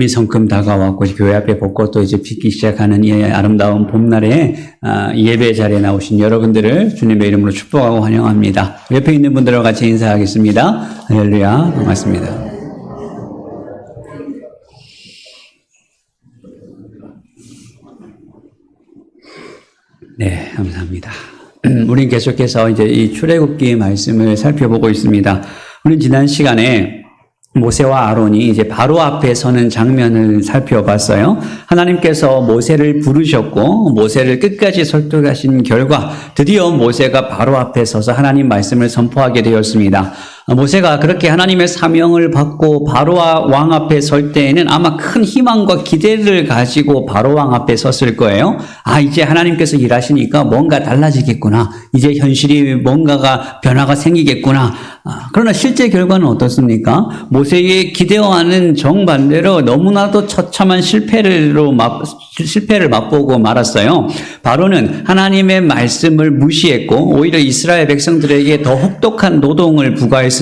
성큼 다가왔고 교회 앞에 벚꽃도 이제 피기 시작하는 이 아름다운 봄날에 예배 자리에 나오신 여러분들을 주님의 이름으로 축복하고 환영합니다. 옆에 있는 분들과 같이 인사하겠습니다. 할렐루야, 반갑습니다. 네, 감사합니다. 우린 계속해서 이제 이 출애굽기 말씀을 살펴보고 있습니다. 우린 지난 시간에 모세와 아론이 이제 바로 앞에 서는 장면을 살펴봤어요. 하나님께서 모세를 부르셨고 모세를 끝까지 설득하신 결과 드디어 모세가 바로 앞에 서서 하나님 말씀을 선포하게 되었습니다. 모세가 그렇게 하나님의 사명을 받고 바로와 왕 앞에 설 때에는 아마 큰 희망과 기대를 가지고 바로 왕 앞에 섰을 거예요. 이제 하나님께서 일하시니까 뭔가 달라지겠구나. 이제 현실이 뭔가가 변화가 생기겠구나. 그러나 실제 결과는 어떻습니까? 모세의 기대와는 정반대로 너무나도 처참한 실패를 맛보고 말았어요. 바로는 하나님의 말씀을 무시했고 오히려 이스라엘 백성들에게 더 혹독한 노동을 부과했습니다.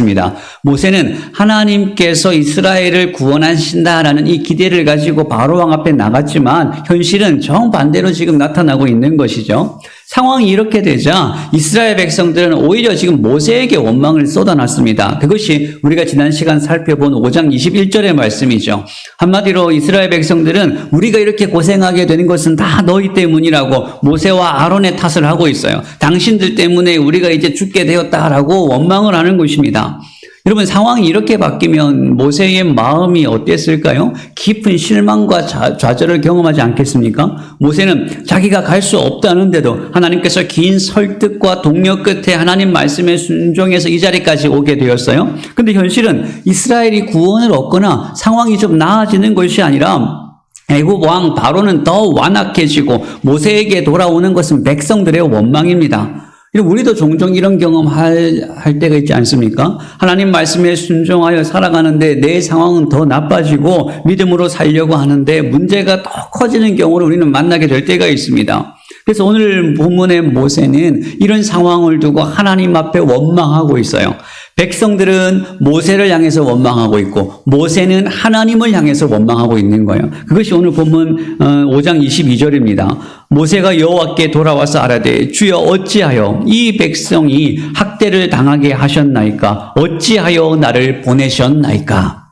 모세는 하나님께서 이스라엘을 구원하신다라는 이 기대를 가지고 바로 왕 앞에 나갔지만 현실은 정반대로 지금 나타나고 있는 것이죠. 상황이 이렇게 되자 이스라엘 백성들은 오히려 지금 모세에게 원망을 쏟아놨습니다. 그것이 우리가 지난 시간 살펴본 5장 21절의 말씀이죠. 한마디로 이스라엘 백성들은 우리가 이렇게 고생하게 되는 것은 다 너희 때문이라고 모세와 아론의 탓을 하고 있어요. 당신들 때문에 우리가 이제 죽게 되었다라고 원망을 하는 것입니다. 여러분, 상황이 이렇게 바뀌면 모세의 마음이 어땠을까요? 깊은 실망과 좌절을 경험하지 않겠습니까? 모세는 자기가 갈 수 없다는데도 하나님께서 긴 설득과 동력 끝에 하나님 말씀에 순종해서 이 자리까지 오게 되었어요. 근데 현실은 이스라엘이 구원을 얻거나 상황이 좀 나아지는 것이 아니라 애굽 왕 바로는 더 완악해지고 모세에게 돌아오는 것은 백성들의 원망입니다. 우리도 종종 이런 경험할 때가 있지 않습니까? 하나님 말씀에 순종하여 살아가는데 내 상황은 더 나빠지고 믿음으로 살려고 하는데 문제가 더 커지는 경우를 우리는 만나게 될 때가 있습니다. 그래서 오늘 본문의 모세는 이런 상황을 두고 하나님 앞에 원망하고 있어요. 백성들은 모세를 향해서 원망하고 있고 모세는 하나님을 향해서 원망하고 있는 거예요. 그것이 오늘 본문 5장 22절입니다. 모세가 여호와께 돌아와서 아뢰되 주여 어찌하여 이 백성이 학대를 당하게 하셨나이까? 어찌하여 나를 보내셨나이까?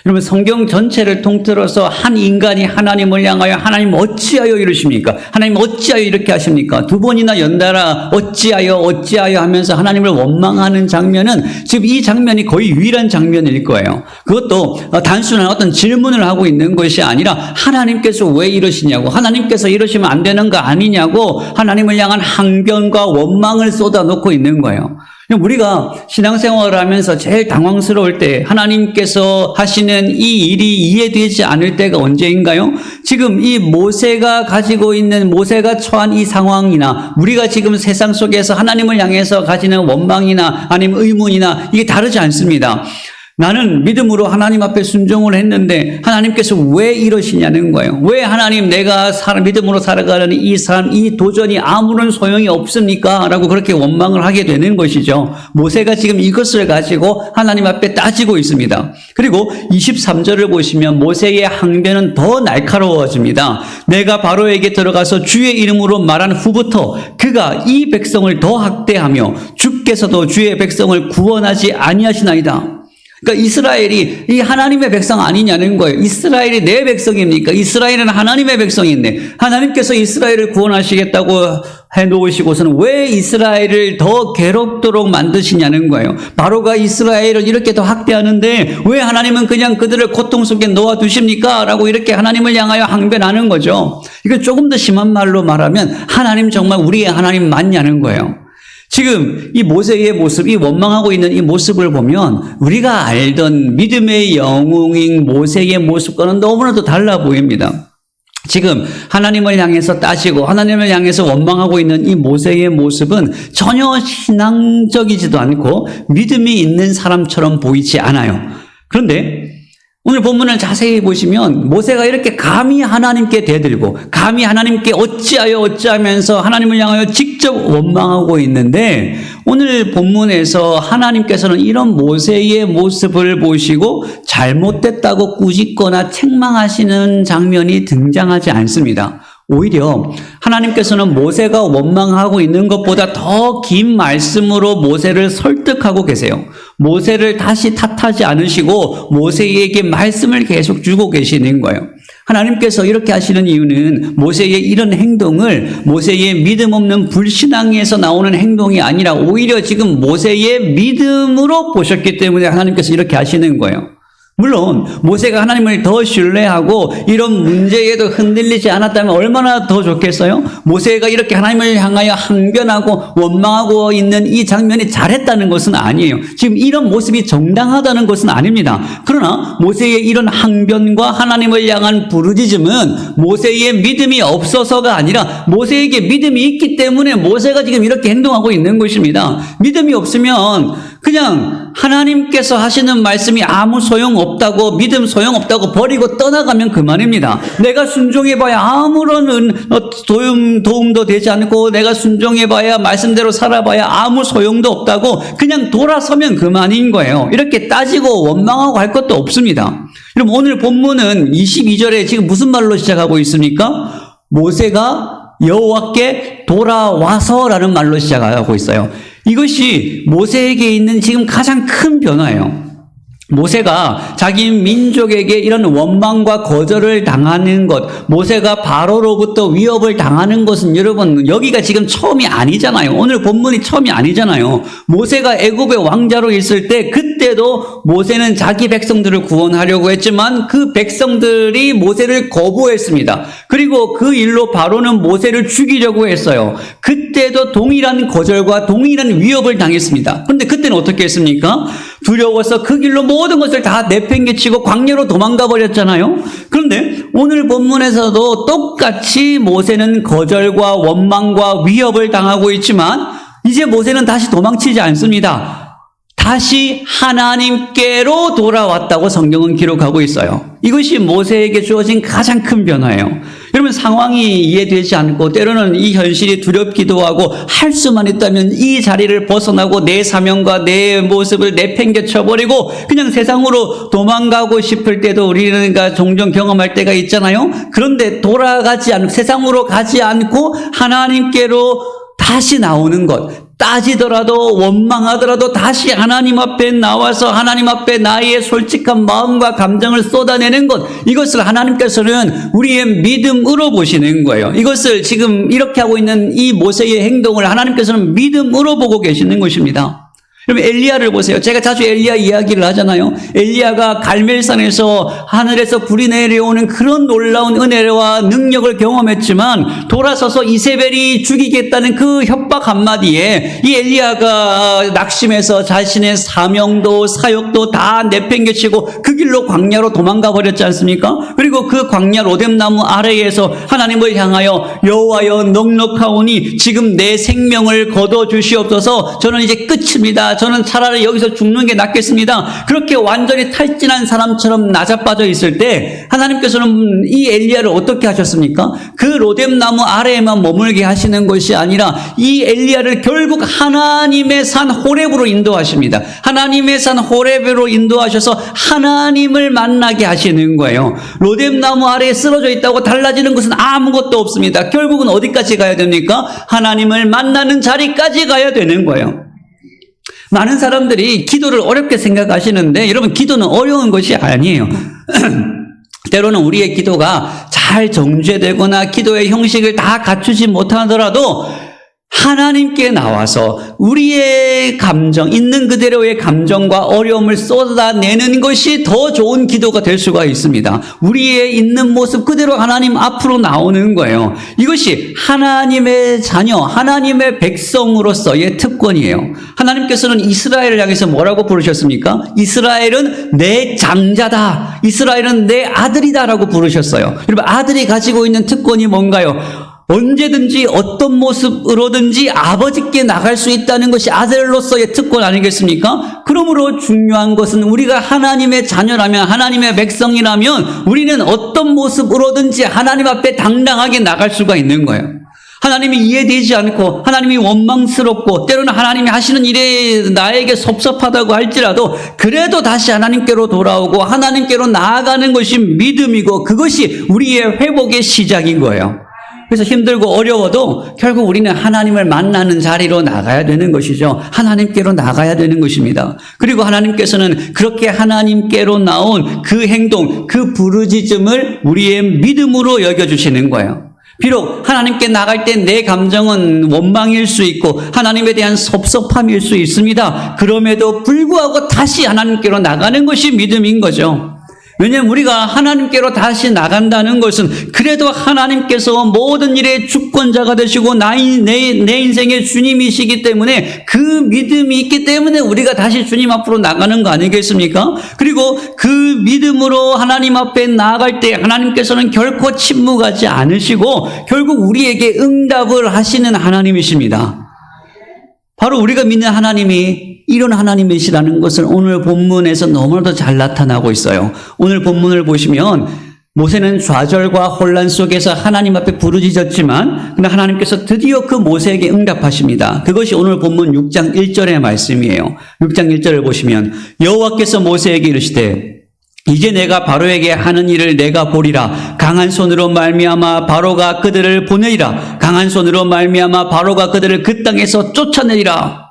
여러분, 성경 전체를 통틀어서 한 인간이 하나님을 향하여 하나님 어찌하여 이러십니까? 하나님 어찌하여 이렇게 하십니까? 두 번이나 연달아 어찌하여 하면서 하나님을 원망하는 장면은 지금 이 장면이 거의 유일한 장면일 거예요. 그것도 단순한 어떤 질문을 하고 있는 것이 아니라 하나님께서 왜 이러시냐고, 하나님께서 이러시면 안 되는 거 아니냐고 하나님을 향한 항변과 원망을 쏟아놓고 있는 거예요. 우리가 신앙생활을 하면서 제일 당황스러울 때 하나님께서 하시는 이 일이 이해되지 않을 때가 언제인가요? 지금 이 모세가 가지고 있는, 모세가 처한 이 상황이나 우리가 지금 세상 속에서 하나님을 향해서 가지는 원망이나 아니면 의문이나 이게 다르지 않습니다. 나는 믿음으로 하나님 앞에 순종을 했는데 하나님께서 왜 이러시냐는 거예요. 왜 하나님, 내가 믿음으로 살아가는 이 삶, 이 도전이 아무런 소용이 없습니까? 라고 그렇게 원망을 하게 되는 것이죠. 모세가 지금 이것을 가지고 하나님 앞에 따지고 있습니다. 그리고 23절을 보시면 모세의 항변은 더 날카로워집니다. 내가 바로에게 들어가서 주의 이름으로 말한 후부터 그가 이 백성을 더 학대하며 주께서도 주의 백성을 구원하지 아니하시나이다. 그러니까 이스라엘이 이 하나님의 백성 아니냐는 거예요. 이스라엘이 내 백성입니까? 이스라엘은 하나님의 백성인데 하나님께서 이스라엘을 구원하시겠다고 해놓으시고서는 왜 이스라엘을 더 괴롭도록 만드시냐는 거예요. 바로가 이스라엘을 이렇게 더 학대하는데 왜 하나님은 그냥 그들을 고통 속에 놓아두십니까? 라고 이렇게 하나님을 향하여 항변하는 거죠. 이거 조금 더 심한 말로 말하면 하나님 정말 우리의 하나님 맞냐는 거예요. 지금 이 모세의 모습, 이 원망하고 있는 이 모습을 보면 우리가 알던 믿음의 영웅인 모세의 모습과는 너무나도 달라 보입니다. 지금 하나님을 향해서 따지고 하나님을 향해서 원망하고 있는 이 모세의 모습은 전혀 신앙적이지도 않고 믿음이 있는 사람처럼 보이지 않아요. 그런데 오늘 본문을 자세히 보시면 모세가 이렇게 감히 하나님께 대들고 감히 하나님께 어찌하면서 하나님을 향하여 직접 원망하고 있는데 오늘 본문에서 하나님께서는 이런 모세의 모습을 보시고 잘못됐다고 꾸짖거나 책망하시는 장면이 등장하지 않습니다. 오히려 하나님께서는 모세가 원망하고 있는 것보다 더 긴 말씀으로 모세를 설득하고 계세요. 모세를 다시 탓하지 않으시고 모세에게 말씀을 계속 주고 계시는 거예요. 하나님께서 이렇게 하시는 이유는 모세의 이런 행동을 모세의 믿음 없는 불신앙에서 나오는 행동이 아니라 오히려 지금 모세의 믿음으로 보셨기 때문에 하나님께서 이렇게 하시는 거예요. 물론 모세가 하나님을 더 신뢰하고 이런 문제에도 흔들리지 않았다면 얼마나 더 좋겠어요? 모세가 이렇게 하나님을 향하여 항변하고 원망하고 있는 이 장면이 잘했다는 것은 아니에요. 지금 이런 모습이 정당하다는 것은 아닙니다. 그러나 모세의 이런 항변과 하나님을 향한 부르짖음은 모세의 믿음이 없어서가 아니라 모세에게 믿음이 있기 때문에 모세가 지금 이렇게 행동하고 있는 것입니다. 믿음이 없으면 그냥 하나님께서 하시는 말씀이 아무 소용없다고, 믿음 소용없다고 버리고 떠나가면 그만입니다. 내가 순종해봐야 아무런 도움도 되지 않고 내가 순종해봐야 말씀대로 살아봐야 아무 소용도 없다고 그냥 돌아서면 그만인 거예요. 이렇게 따지고 원망하고 할 것도 없습니다. 그럼 오늘 본문은 22절에 지금 무슨 말로 시작하고 있습니까? 모세가 여호와께 돌아와서라는 말로 시작하고 있어요. 이것이 모세에게 있는 지금 가장 큰 변화예요. 모세가 자기 민족에게 이런 원망과 거절을 당하는 것, 모세가 바로로부터 위협을 당하는 것은 여러분 여기가 지금 처음이 아니잖아요. 오늘 본문이 처음이 아니잖아요. 모세가 애굽의 왕자로 있을 때 그때도 모세는 자기 백성들을 구원하려고 했지만 그 백성들이 모세를 거부했습니다. 그리고 그 일로 바로는 모세를 죽이려고 했어요. 그때도 동일한 거절과 동일한 위협을 당했습니다. 그런데 그때는 어떻게 했습니까? 두려워서 그 길로 모든 것을 다 내팽개치고 광야로 도망가 버렸잖아요. 그런데 오늘 본문에서도 똑같이 모세는 거절과 원망과 위협을 당하고 있지만 이제 모세는 다시 도망치지 않습니다. 다시 하나님께로 돌아왔다고 성경은 기록하고 있어요. 이것이 모세에게 주어진 가장 큰 변화예요. 여러분 상황이 이해되지 않고 때로는 이 현실이 두렵기도 하고 할 수만 있다면 이 자리를 벗어나고 내 사명과 내 모습을 내팽개쳐버리고 그냥 세상으로 도망가고 싶을 때도 우리는 종종 경험할 때가 있잖아요. 그런데 돌아가지 않고 세상으로 가지 않고 하나님께로 다시 나오는 것, 따지더라도 원망하더라도 다시 하나님 앞에 나와서 하나님 앞에 나의 솔직한 마음과 감정을 쏟아내는 것, 이것을 하나님께서는 우리의 믿음으로 보시는 거예요. 이것을 지금 이렇게 하고 있는 이 모세의 행동을 하나님께서는 믿음으로 보고 계시는 것입니다. 여러분 엘리야를 보세요. 제가 자주 엘리야 이야기를 하잖아요. 엘리야가 갈멜산에서 하늘에서 불이 내려오는 그런 놀라운 은혜와 능력을 경험했지만 돌아서서 이세벨이 죽이겠다는 그 협박 한마디에 이 엘리야가 낙심해서 자신의 사명도 사역도 다 내팽개치고 그 길로 광야로 도망가 버렸지 않습니까? 그리고 그 광야 로뎀나무 아래에서 하나님을 향하여 여호와여 넉넉하오니 지금 내 생명을 거둬주시옵소서. 저는 이제 끝입니다. 저는 차라리 여기서 죽는 게 낫겠습니다. 그렇게 완전히 탈진한 사람처럼 나자빠져 있을 때 하나님께서는 이 엘리야를 어떻게 하셨습니까? 그 로뎀나무 아래에만 머물게 하시는 것이 아니라 이 엘리야를 결국 하나님의 산 호렙으로 인도하십니다. 하나님의 산 호렙으로 인도하셔서 하나님을 만나게 하시는 거예요. 로뎀나무 아래에 쓰러져 있다고 달라지는 것은 아무것도 없습니다. 결국은 어디까지 가야 됩니까? 하나님을 만나는 자리까지 가야 되는 거예요. 많은 사람들이 기도를 어렵게 생각하시는데 여러분 기도는 어려운 것이 아니에요. 때로는 우리의 기도가 잘 정죄되거나 기도의 형식을 다 갖추지 못하더라도 하나님께 나와서 우리의 감정, 있는 그대로의 감정과 어려움을 쏟아내는 것이 더 좋은 기도가 될 수가 있습니다. 우리의 있는 모습 그대로 하나님 앞으로 나오는 거예요. 이것이 하나님의 자녀, 하나님의 백성으로서의 특권이에요. 하나님께서는 이스라엘을 향해서 뭐라고 부르셨습니까? 이스라엘은 내 장자다. 이스라엘은 내 아들이다라고 부르셨어요. 여러분 아들이 가지고 있는 특권이 뭔가요? 언제든지 어떤 모습으로든지 아버지께 나갈 수 있다는 것이 아들로서의 특권 아니겠습니까? 그러므로 중요한 것은 우리가 하나님의 자녀라면, 하나님의 백성이라면 우리는 어떤 모습으로든지 하나님 앞에 당당하게 나갈 수가 있는 거예요. 하나님이 이해되지 않고 하나님이 원망스럽고 때로는 하나님이 하시는 일에 나에게 섭섭하다고 할지라도 그래도 다시 하나님께로 돌아오고 하나님께로 나아가는 것이 믿음이고 그것이 우리의 회복의 시작인 거예요. 그래서 힘들고 어려워도 결국 우리는 하나님을 만나는 자리로 나가야 되는 것이죠. 하나님께로 나가야 되는 것입니다. 그리고 하나님께서는 그렇게 하나님께로 나온 그 행동, 그 부르짖음을 우리의 믿음으로 여겨주시는 거예요. 비록 하나님께 나갈 때 내 감정은 원망일 수 있고 하나님에 대한 섭섭함일 수 있습니다. 그럼에도 불구하고 다시 하나님께로 나가는 것이 믿음인 거죠. 왜냐하면 우리가 하나님께로 다시 나간다는 것은 그래도 하나님께서 모든 일의 주권자가 되시고 내 인생의 주님이시기 때문에 그 믿음이 있기 때문에 우리가 다시 주님 앞으로 나가는 거 아니겠습니까? 그리고 그 믿음으로 하나님 앞에 나아갈 때 하나님께서는 결코 침묵하지 않으시고 결국 우리에게 응답을 하시는 하나님이십니다. 바로 우리가 믿는 하나님이 이런 하나님이시라는 것을 오늘 본문에서 너무나도 잘 나타나고 있어요. 오늘 본문을 보시면 모세는 좌절과 혼란 속에서 하나님 앞에 부르짖었지만 그러나 하나님께서 드디어 그 모세에게 응답하십니다. 그것이 오늘 본문 6장 1절의 말씀이에요. 6장 1절을 보시면 여호와께서 모세에게 이르시되 이제 내가 바로에게 하는 일을 내가 보리라. 강한 손으로 말미암아 바로가 그들을 보내리라. 강한 손으로 말미암아 바로가 그들을 그 땅에서 쫓아내리라.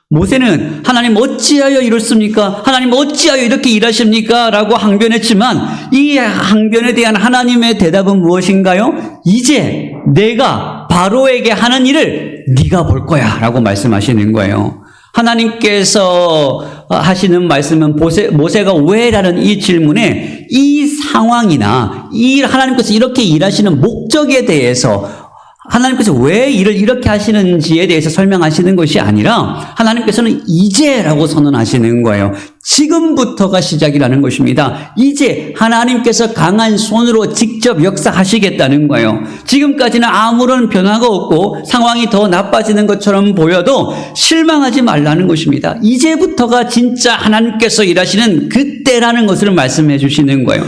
모세는 하나님 어찌하여 이렇습니까? 하나님 어찌하여 이렇게 일하십니까? 라고 항변했지만 이 항변에 대한 하나님의 대답은 무엇인가요? 이제 내가 바로에게 하는 일을 네가 볼 거야 라고 말씀하시는 거예요. 하나님께서 하시는 말씀은 모세가 왜? 라는 이 질문에 이 상황이나 이 하나님께서 이렇게 일하시는 목적에 대해서 하나님께서 왜 일을 이렇게 하시는지에 대해서 설명하시는 것이 아니라 하나님께서는 이제라고 선언하시는 거예요. 지금부터가 시작이라는 것입니다. 이제 하나님께서 강한 손으로 직접 역사하시겠다는 거예요. 지금까지는 아무런 변화가 없고 상황이 더 나빠지는 것처럼 보여도 실망하지 말라는 것입니다. 이제부터가 진짜 하나님께서 일하시는 그때라는 것을 말씀해 주시는 거예요.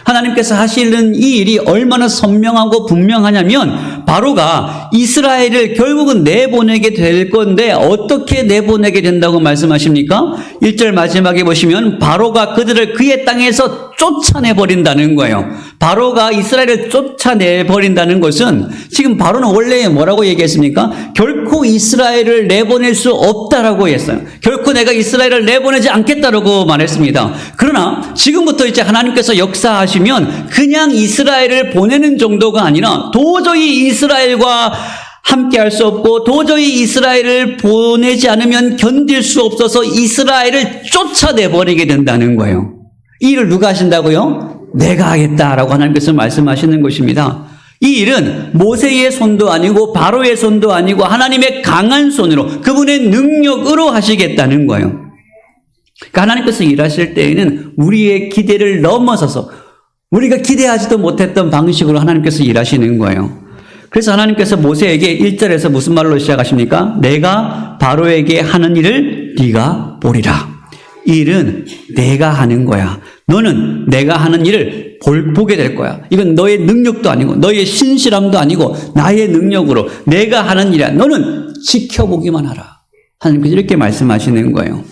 하나님께서 하시는 이 일이 얼마나 선명하고 분명하냐면 바로가 이스라엘을 결국은 내보내게 될 건데 어떻게 내보내게 된다고 말씀하십니까? 1절 마지막에 보시면 바로가 그들을 그의 땅에서 쫓아내버린다는 거예요. 바로가 이스라엘을 쫓아내버린다는 것은 지금 바로는 원래 뭐라고 얘기했습니까? 결코 이스라엘을 내보낼 수 없다라고 했어요. 결코 내가 이스라엘을 내보내지 않겠다라고 말했습니다. 그러나 지금부터 이제 하나님께서 역사하시면 그냥 이스라엘을 보내는 정도가 아니라 도저히 이스라엘과 함께 할 수 없고 도저히 이스라엘을 보내지 않으면 견딜 수 없어서 이스라엘을 쫓아내버리게 된다는 거예요. 이 일을 누가 하신다고요? 내가 하겠다라고 하나님께서 말씀하시는 것입니다. 이 일은 모세의 손도 아니고 바로의 손도 아니고 하나님의 강한 손으로 그분의 능력으로 하시겠다는 거예요. 그러니까 하나님께서 일하실 때에는 우리의 기대를 넘어서서 우리가 기대하지도 못했던 방식으로 하나님께서 일하시는 거예요. 그래서 하나님께서 모세에게 1절에서 무슨 말로 시작하십니까? 내가 바로에게 하는 일을 네가 보리라. 이 일은 내가 하는 거야. 너는 내가 하는 일을 보게 될 거야. 이건 너의 능력도 아니고 너의 신실함도 아니고 나의 능력으로 내가 하는 일이야. 너는 지켜보기만 하라. 하나님께서 이렇게 말씀하시는 거예요.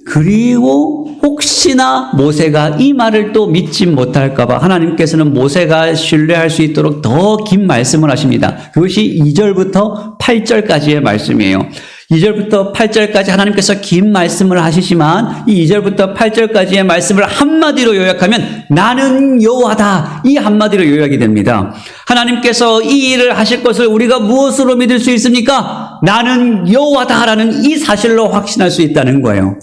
그리고 혹시나 모세가 이 말을 또 믿지 못할까 봐 하나님께서는 모세가 신뢰할 수 있도록 더 긴 말씀을 하십니다. 그것이 2절부터 8절까지의 말씀이에요. 2절부터 8절까지 하나님께서 긴 말씀을 하시지만 이 2절부터 8절까지의 말씀을 한마디로 요약하면 나는 여호와다, 이 한마디로 요약이 됩니다. 하나님께서 이 일을 하실 것을 우리가 무엇으로 믿을 수 있습니까? 나는 여호와다라는 이 사실로 확신할 수 있다는 거예요.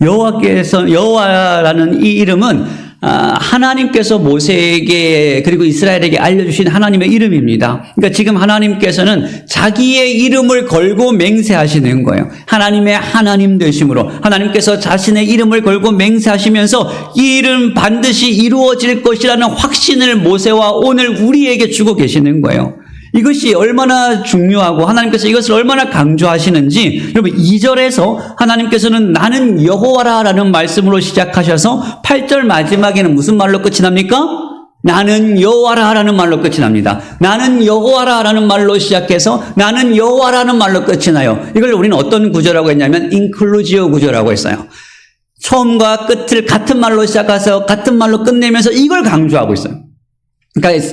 여호와라는 이 이름은 하나님께서 모세에게 그리고 이스라엘에게 알려주신 하나님의 이름입니다. 그러니까 지금 하나님께서는 자기의 이름을 걸고 맹세하시는 거예요. 하나님의 하나님 되심으로 하나님께서 자신의 이름을 걸고 맹세하시면서 이 일은 반드시 이루어질 것이라는 확신을 모세와 오늘 우리에게 주고 계시는 거예요. 이것이 얼마나 중요하고 하나님께서 이것을 얼마나 강조하시는지 여러분 2절에서 하나님께서는 나는 여호와라 라는 말씀으로 시작하셔서 8절 마지막에는 무슨 말로 끝이 납니까? 나는 여호와라라는 말로 끝이 납니다. 나는 여호와라라는 말로 시작해서 나는 여호와라는 말로 끝이 나요. 이걸 우리는 어떤 구조라고 했냐면 인클루지오 구조라고 했어요. 처음과 끝을 같은 말로 시작해서 같은 말로 끝내면서 이걸 강조하고 있어요. 그러니까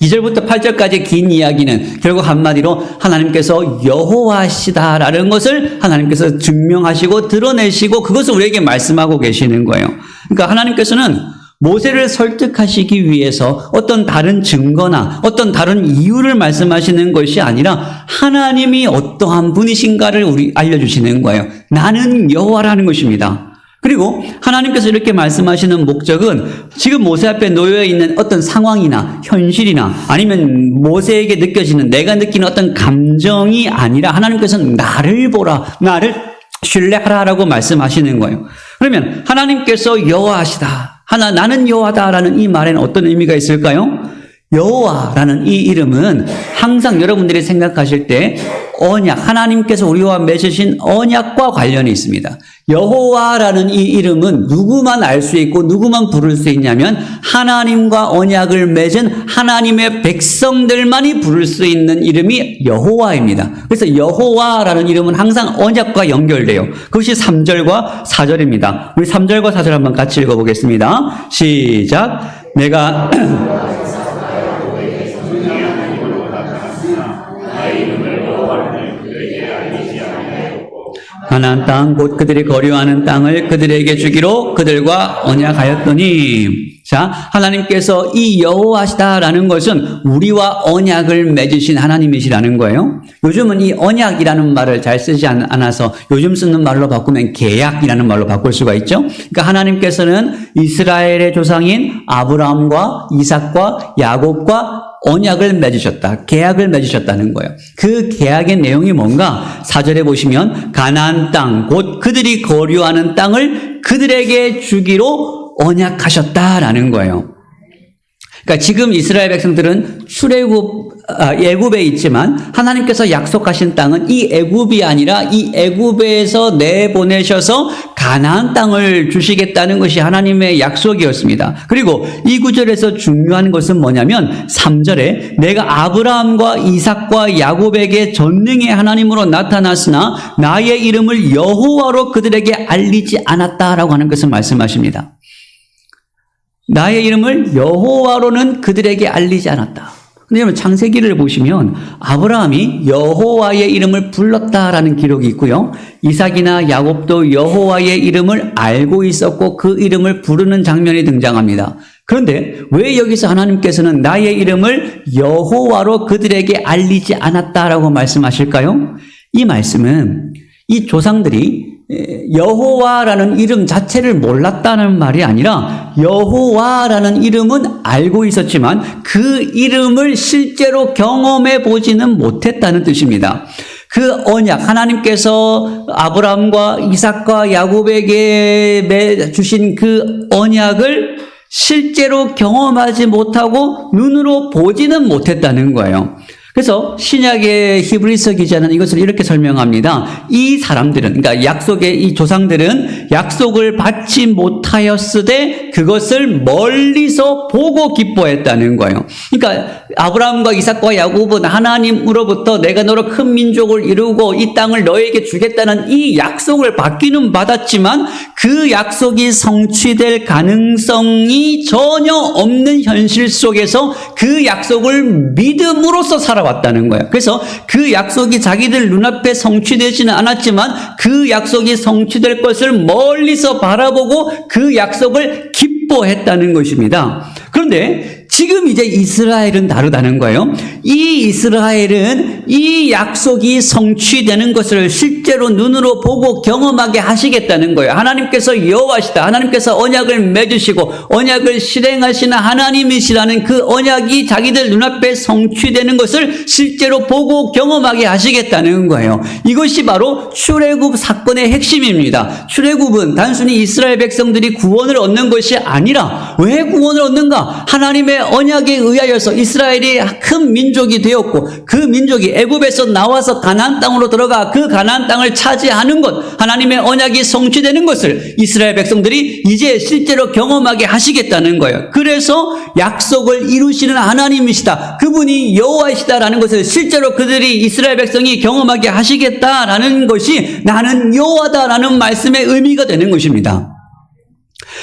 2절부터 8절까지 긴 이야기는 결국 한마디로 하나님께서 여호와시다라는 것을 하나님께서 증명하시고 드러내시고 그것을 우리에게 말씀하고 계시는 거예요. 그러니까 하나님께서는 모세를 설득하시기 위해서 어떤 다른 증거나 어떤 다른 이유를 말씀하시는 것이 아니라 하나님이 어떠한 분이신가를 알려주시는 거예요. 나는 여호와라는 것입니다. 그리고 하나님께서 이렇게 말씀하시는 목적은 지금 모세 앞에 놓여 있는 어떤 상황이나 현실이나 아니면 모세에게 느껴지는 내가 느끼는 어떤 감정이 아니라 하나님께서는 나를 보라, 나를 신뢰하라라고 말씀하시는 거예요. 그러면 하나님께서 여호와시다, 나는 여호와다라는 이 말에는 어떤 의미가 있을까요? 여호와라는 이 이름은 항상 여러분들이 생각하실 때 언약, 하나님께서 우리와 맺으신 언약과 관련이 있습니다. 여호와라는 이 이름은 누구만 알 수 있고 누구만 부를 수 있냐면 하나님과 언약을 맺은 하나님의 백성들만이 부를 수 있는 이름이 여호와입니다. 그래서 여호와라는 이름은 항상 언약과 연결돼요. 그것이 3절과 4절입니다. 우리 3절과 4절 한번 같이 읽어보겠습니다. 시작. 내가 가나안 땅 곧 그들이 거류하는 땅을 그들에게 주기로 그들과 언약하였더니. 자, 하나님께서 이 여호와시다라는 것은 우리와 언약을 맺으신 하나님이시라는 거예요. 요즘은 이 언약이라는 말을 잘 쓰지 않아서 요즘 쓰는 말로 바꾸면 계약이라는 말로 바꿀 수가 있죠. 그러니까 하나님께서는 이스라엘의 조상인 아브라함과 이삭과 야곱과 언약을 맺으셨다. 계약을 맺으셨다는 거예요. 그 계약의 내용이 뭔가 4절에 보시면 가나안 땅 곧 그들이 거류하는 땅을 그들에게 주기로 언약하셨다라는 거예요. 그러니까 지금 이스라엘 백성들은 애굽에 있지만 하나님께서 약속하신 땅은 이 애굽이 아니라 이 애굽에서 내보내셔서 가나안 땅을 주시겠다는 것이 하나님의 약속이었습니다. 그리고 이 구절에서 중요한 것은 뭐냐면 3절에 내가 아브라함과 이삭과 야곱에게 전능의 하나님으로 나타났으나 나의 이름을 여호와로 그들에게 알리지 않았다라고 하는 것을 말씀하십니다. 나의 이름을 여호와로는 그들에게 알리지 않았다. 근데 여러분 창세기를 보시면 아브라함이 여호와의 이름을 불렀다라는 기록이 있고요. 이삭이나 야곱도 여호와의 이름을 알고 있었고 그 이름을 부르는 장면이 등장합니다. 그런데 왜 여기서 하나님께서는 나의 이름을 여호와로 그들에게 알리지 않았다라고 말씀하실까요? 이 말씀은 이 조상들이 여호와라는 이름 자체를 몰랐다는 말이 아니라 여호와라는 이름은 알고 있었지만 그 이름을 실제로 경험해 보지는 못했다는 뜻입니다. 그 언약, 하나님께서 아브라함과 이삭과 야곱에게 주신 그 언약을 실제로 경험하지 못하고 눈으로 보지는 못했다는 거예요. 그래서 신약의 히브리서 기자는 이것을 이렇게 설명합니다. 이 사람들은, 그러니까 약속의 이 조상들은 약속을 받지 못하였으되 그것을 멀리서 보고 기뻐했다는 거예요. 그러니까 아브라함과 이삭과 야곱은 하나님으로부터 내가 너로 큰 민족을 이루고 이 땅을 너에게 주겠다는 이 약속을 받기는 받았지만 그 약속이 성취될 가능성이 전혀 없는 현실 속에서 그 약속을 믿음으로써 살아왔다는 거예요. 그래서 그 약속이 자기들 눈앞에 성취되지는 않았지만 그 약속이 성취될 것을 멀리서 바라보고 그 약속을 기뻐했다는 것입니다. 그런데 지금 이제 이스라엘은 다르다는 거예요. 이 이스라엘은 이 약속이 성취되는 것을 실제로 눈으로 보고 경험하게 하시겠다는 거예요. 하나님께서 여호와시다. 하나님께서 언약을 맺으시고 언약을 실행하시는 하나님이시라는 그 언약이 자기들 눈앞에 성취되는 것을 실제로 보고 경험하게 하시겠다는 거예요. 이것이 바로 출애굽 사건의 핵심입니다. 출애굽은 단순히 이스라엘 백성들이 구원을 얻는 것이 아니라 왜 구원을 얻는가? 하나님의 언약에 의하여서 이스라엘이 큰 민족이 되었고 그 민족이 애굽에서 나와서 가나안 땅으로 들어가 그 가나안 땅을 차지하는 것, 하나님의 언약이 성취되는 것을 이스라엘 백성들이 이제 실제로 경험하게 하시겠다는 거예요. 그래서 약속을 이루시는 하나님이시다, 그분이 여호와이시다라는 것을 실제로 그들이 이스라엘 백성이 경험하게 하시겠다라는 것이 나는 여호와다라는 말씀의 의미가 되는 것입니다.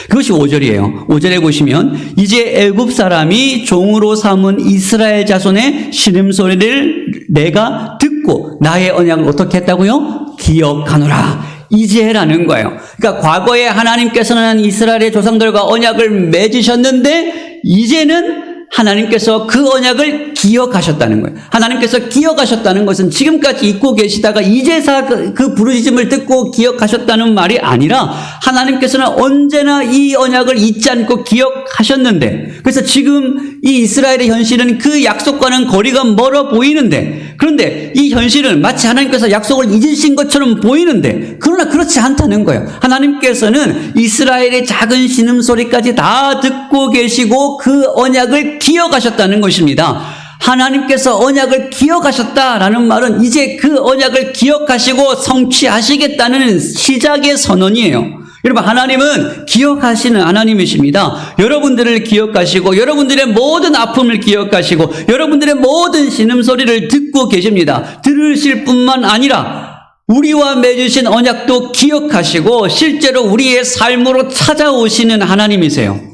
그것이 5절이에요. 5절에 보시면 이제 애굽 사람이 종으로 삼은 이스라엘 자손의 신음소리를 내가 듣고 나의 언약을 어떻게 했다고요? 기억하노라. 이제라는 거예요. 그러니까 과거에 하나님께서는 이스라엘의 조상들과 언약을 맺으셨는데 이제는 하나님께서 그 언약을 기억하셨다는 거예요. 하나님께서 기억하셨다는 것은 지금까지 잊고 계시다가 이제서 그 부르짖음을 듣고 기억하셨다는 말이 아니라 하나님께서는 언제나 이 언약을 잊지 않고 기억하셨는데, 그래서 지금 이 이스라엘의 현실은 그 약속과는 거리가 멀어 보이는데, 그런데 이 현실은 마치 하나님께서 약속을 잊으신 것처럼 보이는데 그러나 그렇지 않다는 거예요. 하나님께서는 이스라엘의 작은 신음소리까지 다 듣고 계시고 그 언약을 기억하셨다는 것입니다. 하나님께서 언약을 기억하셨다라는 말은 이제 그 언약을 기억하시고 성취하시겠다는 시작의 선언이에요. 여러분, 하나님은 기억하시는 하나님이십니다. 여러분들을 기억하시고 여러분들의 모든 아픔을 기억하시고 여러분들의 모든 신음소리를 듣고 계십니다. 들으실 뿐만 아니라 우리와 맺으신 언약도 기억하시고 실제로 우리의 삶으로 찾아오시는 하나님이세요.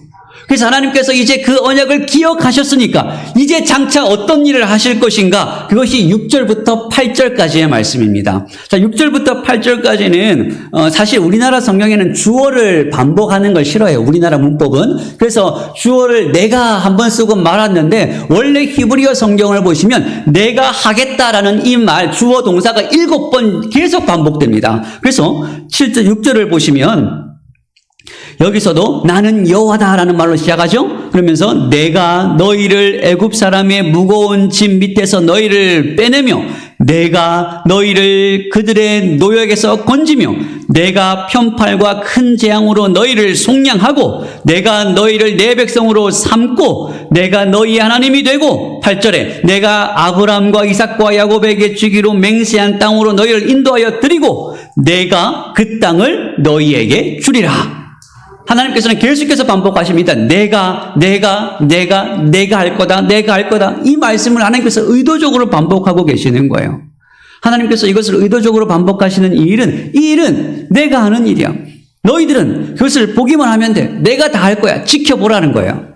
그래서 하나님께서 이제 그 언약을 기억하셨으니까 이제 장차 어떤 일을 하실 것인가, 그것이 6절부터 8절까지의 말씀입니다. 자, 6절부터 8절까지는 사실 우리나라 성경에는 주어를 반복하는 걸 싫어해요. 우리나라 문법은. 그래서 주어를 내가 한번 쓰고 말았는데 원래 히브리어 성경을 보시면 내가 하겠다라는 이 말, 주어 동사가 7번 계속 반복됩니다. 그래서 7절, 6절을 보시면 여기서도 나는 여호와다라는 말로 시작하죠. 그러면서 내가 너희를 애굽 사람의 무거운 짐 밑에서 너희를 빼내며 내가 너희를 그들의 노역에서 건지며 내가 편팔과 큰 재앙으로 너희를 속량하고 내가 너희를 내 백성으로 삼고 내가 너희 하나님이 되고, 8절에 내가 아브라함과 이삭과 야곱에게 주기로 맹세한 땅으로 너희를 인도하여 드리고 내가 그 땅을 너희에게 주리라. 하나님께서는 계속해서 반복하십니다. 내가 할 거다, 내가 할 거다. 이 말씀을 하나님께서 의도적으로 반복하고 계시는 거예요. 하나님께서 이것을 의도적으로 반복하시는 이 일은 내가 하는 일이야. 너희들은 그것을 보기만 하면 돼. 내가 다 할 거야. 지켜보라는 거예요.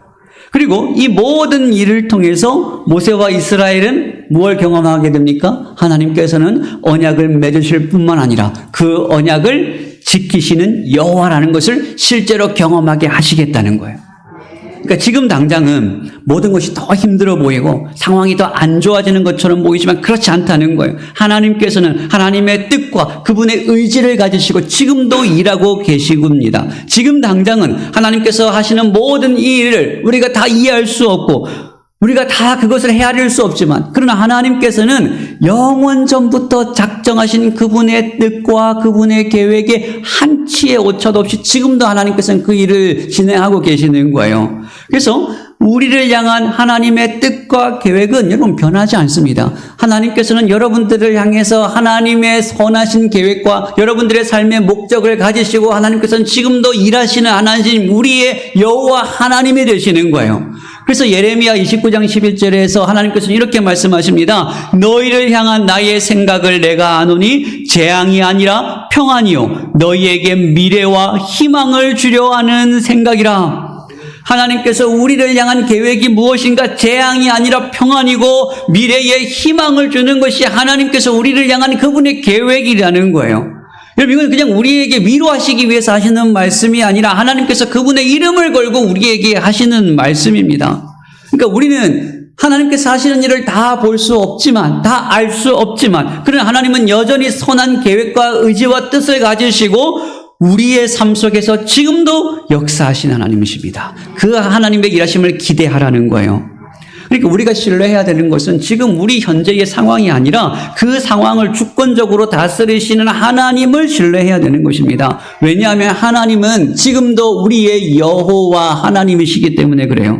그리고 이 모든 일을 통해서 모세와 이스라엘은 무엇을 경험하게 됩니까? 하나님께서는 언약을 맺으실 뿐만 아니라 그 언약을 지키시는 여호와라는 것을 실제로 경험하게 하시겠다는 거예요. 그러니까 지금 당장은 모든 것이 더 힘들어 보이고 상황이 더 안 좋아지는 것처럼 보이지만 그렇지 않다는 거예요. 하나님께서는 하나님의 뜻과 그분의 의지를 가지시고 지금도 일하고 계시겁니다. 지금 당장은 하나님께서 하시는 모든 이 일을 우리가 다 이해할 수 없고 우리가 다 그것을 헤아릴 수 없지만, 그러나 하나님께서는 영원 전부터 작정하신 그분의 뜻과 그분의 계획에 한치의 오차도 없이 지금도 하나님께서는 그 일을 진행하고 계시는 거예요. 그래서 우리를 향한 하나님의 뜻과 계획은 여러분 변하지 않습니다. 하나님께서는 여러분들을 향해서 하나님의 선하신 계획과 여러분들의 삶의 목적을 가지시고 하나님께서는 지금도 일하시는 하나님, 우리의 여호와 하나님이 되시는 거예요. 그래서 예레미야 29장 11절에서 하나님께서는 이렇게 말씀하십니다. 너희를 향한 나의 생각을 내가 아노니 재앙이 아니라 평안이요 너희에게 미래와 희망을 주려 하는 생각이라. 하나님께서 우리를 향한 계획이 무엇인가? 재앙이 아니라 평안이고 미래에 희망을 주는 것이 하나님께서 우리를 향한 그분의 계획이라는 거예요. 여러분, 이건 그냥 우리에게 위로하시기 위해서 하시는 말씀이 아니라 하나님께서 그분의 이름을 걸고 우리에게 하시는 말씀입니다. 그러니까 우리는 하나님께서 하시는 일을 다 볼 수 없지만, 다 알 수 없지만, 그러나 하나님은 여전히 선한 계획과 의지와 뜻을 가지시고 우리의 삶 속에서 지금도 역사하신 하나님이십니다. 그 하나님의 일하심을 기대하라는 거예요. 그러니까 우리가 신뢰해야 되는 것은 지금 우리 현재의 상황이 아니라 그 상황을 주권적으로 다스리시는 하나님을 신뢰해야 되는 것입니다. 왜냐하면 하나님은 지금도 우리의 여호와 하나님이시기 때문에 그래요.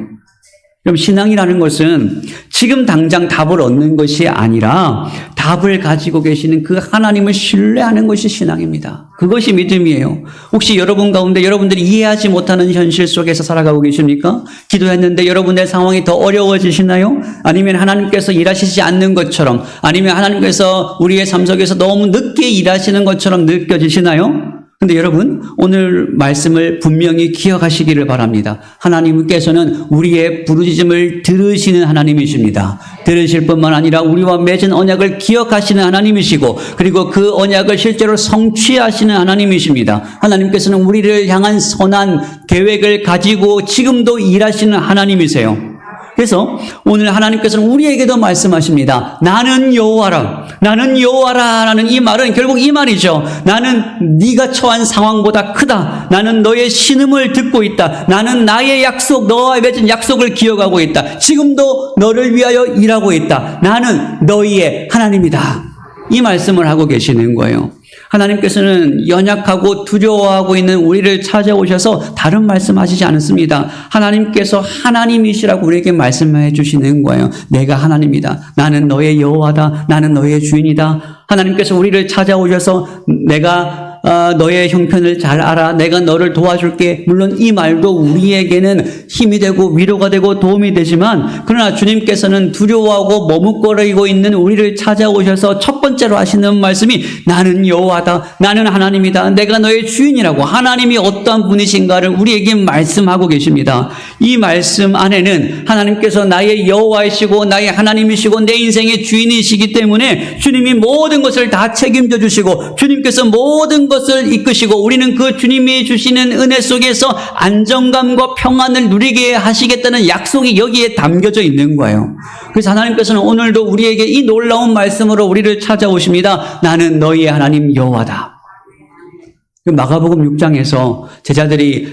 그럼 신앙이라는 것은 지금 당장 답을 얻는 것이 아니라 답을 가지고 계시는 그 하나님을 신뢰하는 것이 신앙입니다. 그것이 믿음이에요. 혹시 여러분 가운데 여러분들이 이해하지 못하는 현실 속에서 살아가고 계십니까? 기도했는데 여러분의 상황이 더 어려워지시나요? 아니면 하나님께서 일하시지 않는 것처럼, 아니면 하나님께서 우리의 삶 속에서 너무 늦게 일하시는 것처럼 느껴지시나요? 근데 여러분, 오늘 말씀을 분명히 기억하시기를 바랍니다. 하나님께서는 우리의 부르짖음을 들으시는 하나님이십니다. 들으실 뿐만 아니라 우리와 맺은 언약을 기억하시는 하나님이시고, 그리고 그 언약을 실제로 성취하시는 하나님이십니다. 하나님께서는 우리를 향한 선한 계획을 가지고 지금도 일하시는 하나님이세요. 그래서 오늘 하나님께서는 우리에게도 말씀하십니다. 나는 여호와라. 나는 여호와라라는 이 말은 결국 이 말이죠. 나는 네가 처한 상황보다 크다. 나는 너의 신음을 듣고 있다. 나는 나의 약속, 너와 맺은 약속을 기억하고 있다. 지금도 너를 위하여 일하고 있다. 나는 너희의 하나님이다. 이 말씀을 하고 계시는 거예요. 하나님께서는 연약하고 두려워하고 있는 우리를 찾아오셔서 다른 말씀하시지 않습니다. 하나님께서 하나님이시라고 우리에게 말씀해 주시는 거예요. 내가 하나님이다. 나는 너의 여호와다. 나는 너의 주인이다. 하나님께서 우리를 찾아오셔서 내가 너의 형편을 잘 알아. 내가 너를 도와줄게. 물론 이 말도 우리에게는 힘이 되고 위로가 되고 도움이 되지만, 그러나 주님께서는 두려워하고 머뭇거리고 있는 우리를 찾아오셔서 첫 번째로 하시는 말씀이 나는 여호와다. 나는 하나님이다. 내가 너의 주인이라고, 하나님이 어떠한 분이신가를 우리에게 말씀하고 계십니다. 이 말씀 안에는 하나님께서 나의 여호와이시고 나의 하나님이시고 내 인생의 주인이시기 때문에 주님이 모든 것을 다 책임져 주시고 주님께서 모든 것을 이끄시고 우리는 그 주님이 주시는 은혜 속에서 안정감과 평안을 누리게 하시겠다는 약속이 여기에 담겨져 있는 거예요. 그래서 하나님께서는 오늘도 우리에게 이 놀라운 말씀으로 우리를 찾아오십니다. 나는 너희의 하나님 여호와다. 마가복음 6장에서 제자들이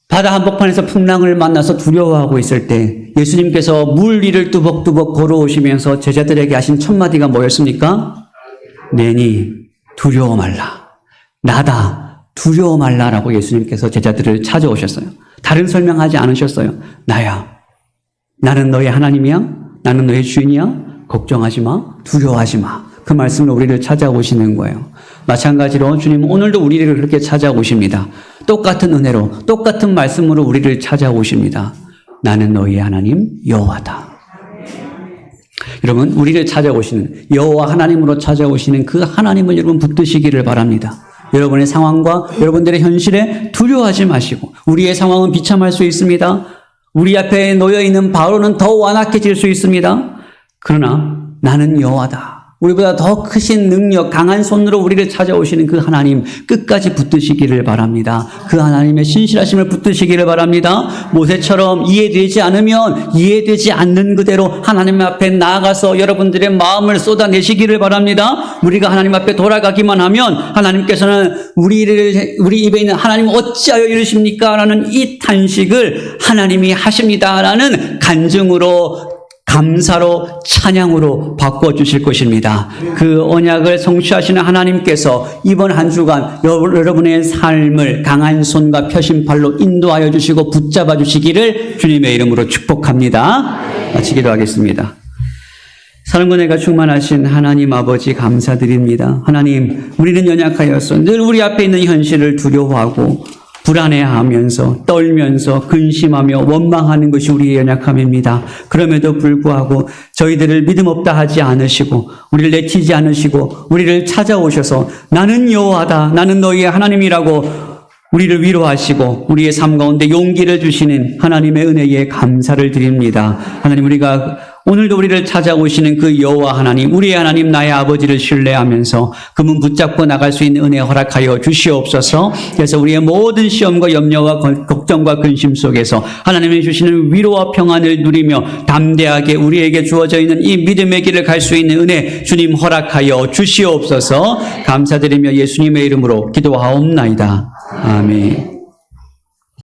바다 한복판에서 풍랑을 만나서 두려워하고 있을 때 예수님께서 물 위를 뚜벅뚜벅 걸어오시면서 제자들에게 하신 첫 마디가 뭐였습니까? 내니 두려워 말라. 나다. 두려워 말라라고 예수님께서 제자들을 찾아오셨어요. 다른 설명하지 않으셨어요. 나야. 나는 너의 하나님이야. 나는 너의 주인이야. 걱정하지 마. 두려워하지 마. 그 말씀으로 우리를 찾아오시는 거예요. 마찬가지로 주님은 오늘도 우리를 그렇게 찾아오십니다. 똑같은 은혜로, 똑같은 말씀으로 우리를 찾아오십니다. 나는 너희의 하나님 여호와다. 여러분, 우리를 찾아오시는 여호와 하나님으로 찾아오시는 그 하나님을 여러분 붙드시기를 바랍니다. 여러분의 상황과 여러분들의 현실에 두려워하지 마시고, 우리의 상황은 비참할 수 있습니다. 우리 앞에 놓여있는 바로는 더 완악해질 수 있습니다. 그러나 나는 여호와다. 우리보다 더 크신 능력, 강한 손으로 우리를 찾아오시는 그 하나님 끝까지 붙드시기를 바랍니다. 그 하나님의 신실하심을 붙드시기를 바랍니다. 모세처럼 이해되지 않으면 이해되지 않는 그대로 하나님 앞에 나아가서 여러분들의 마음을 쏟아내시기를 바랍니다. 우리가 하나님 앞에 돌아가기만 하면 하나님께서는 우리 입에 있는 하나님 어찌하여 이러십니까? 라는 이 탄식을 하나님이 하십니다. 라는 간증으로, 감사로, 찬양으로 바꿔주실 것입니다. 그 언약을 성취하시는 하나님께서 이번 한 주간 여러분의 삶을 강한 손과 펴신팔로 인도하여 주시고 붙잡아 주시기를 주님의 이름으로 축복합니다. 마치기도 하겠습니다. 사랑과 은혜가 충만하신 하나님 아버지 감사드립니다. 하나님, 우리는 연약하여서 늘 우리 앞에 있는 현실을 두려워하고 불안해하면서 떨면서 근심하며 원망하는 것이 우리의 연약함입니다. 그럼에도 불구하고 저희들을 믿음 없다 하지 않으시고 우리를 내치지 않으시고 우리를 찾아오셔서 나는 여호와다. 나는 너희의 하나님이라고 우리를 위로하시고 우리의 삶 가운데 용기를 주시는 하나님의 은혜에 감사를 드립니다. 하나님, 우리가 오늘도 우리를 찾아오시는 그 여호와 하나님, 우리의 하나님 나의 아버지를 신뢰하면서 그 문 붙잡고 나갈 수 있는 은혜 허락하여 주시옵소서. 그래서 우리의 모든 시험과 염려와 걱정과 근심 속에서 하나님이 주시는 위로와 평안을 누리며 담대하게 우리에게 주어져 있는 이 믿음의 길을 갈 수 있는 은혜 주님 허락하여 주시옵소서. 감사드리며 예수님의 이름으로 기도하옵나이다. 아멘.